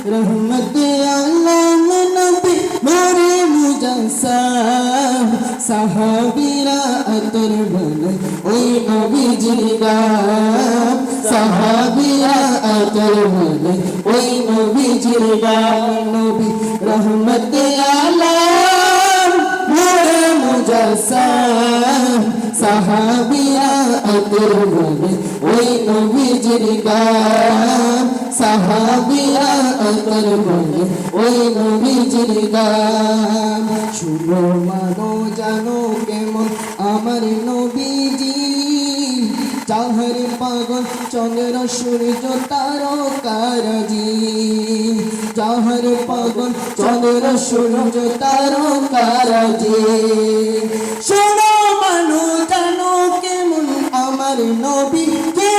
रहमत आलम नबी नूरे मुजस्सम साहाबीरा अतर बने ओई नबीजिर गाम साहाबीरा अतर बने ओई नबीजिर गाम नबी रहमत आलम नूरे मुजस्सम साहाबीरा अतर बने ओई नबीजिर गाम সাহাবীরা আতর বলে ওই নবীজির গান শুনো মানো জানো কেমন আমার নবীজি চাহর পাগল চন্দ্র সূর্য তারকারাজি চাহর পাগল চন্দ্র সূর্য তারকারাজি শুনো মানো জানো কেমন আমার নবীজি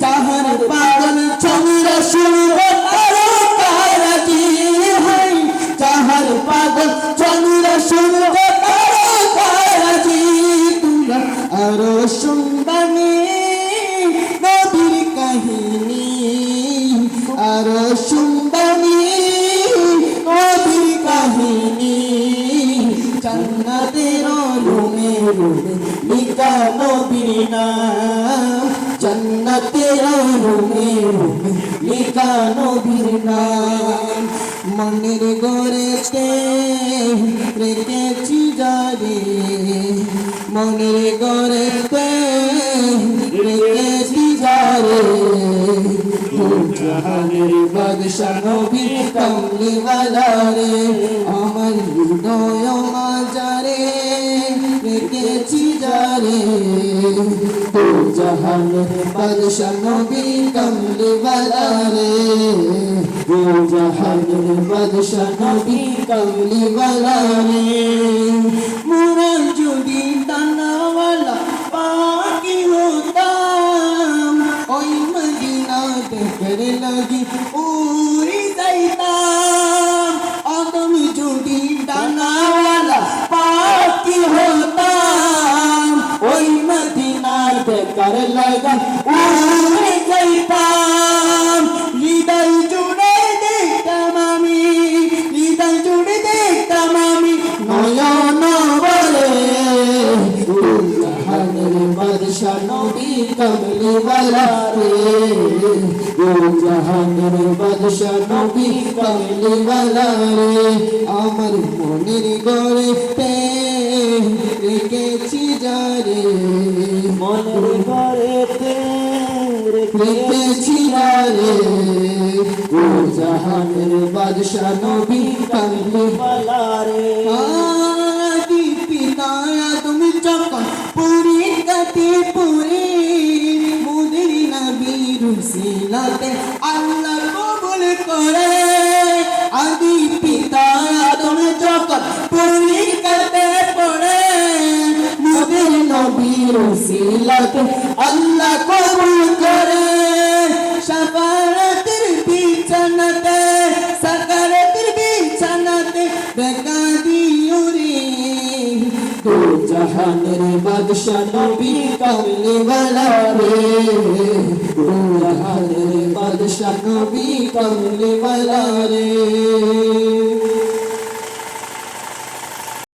চাহর পাগল চন্দ্র সূর্য তারকারাজি চাহর পাগল চন্দ্র সূর্য তারকারাজি তোমরা আরো শুনবানি নবীর কাহিনী আরো শুনবানি নবীর কাহিনী জান্নাতের রুমে রুমে লিখা নবীর নাম জান্নাতের রুমে রুমে লিখা নবীর নাম মনের গড়েতে রেখেছি যারে মনের গড়েতে রেখেছি যারে জাহানের বাদশাহ নবী কামলিওয়ালা রে আমার হৃদয় মাঝারে রেখেছি যারে জাহানের বাদশাহ নবী কামলিওয়ালা রে জাহানের বাদশাহ নবী কামলিওয়ালা রে মোরা যদি দানাওয়ালা পাখি হতাম ওই মদিনা দেখের লাগি উড়ে যাইতাম আদম যদি দানাওয়ালা পাখি হতাম ওই মদিনা দেখের লাগি উড়ে যাইতাম হৃদয় জুড়ে দেখতাম আমি হৃদয় জুড়ে দেখতাম আমি নয়ন বলে জাহানের বাদশাহ নবী কামলিওয়ালা রে জাহানের বাদশাহ নবী কামলিওয়ালা রে আমার মনের গড়েতে রেখেছি যারে মনের গড়েতে রেখেছি যারে জাহানের বাদশাহ নবী কামলিওয়ালা রে আদি পিতা তুমি যখন পুরী গতি পুরী মুদের নবীর উসিলাতে আল্লাহ কবুল করে আদি পিতা তুমি যখন পুরী গতি পড়ে মুদের নবীর উসিলাতে আল্লাহ কবুল করে শাফাআতের বিছানাতে সাকারাতের বিছানাতে দেখা দিও রে তো জাহানের বাদশাহ নবী কামলিওয়ালা রে তো জাহানের বাদশাহ নবী কামলিওয়ালা রে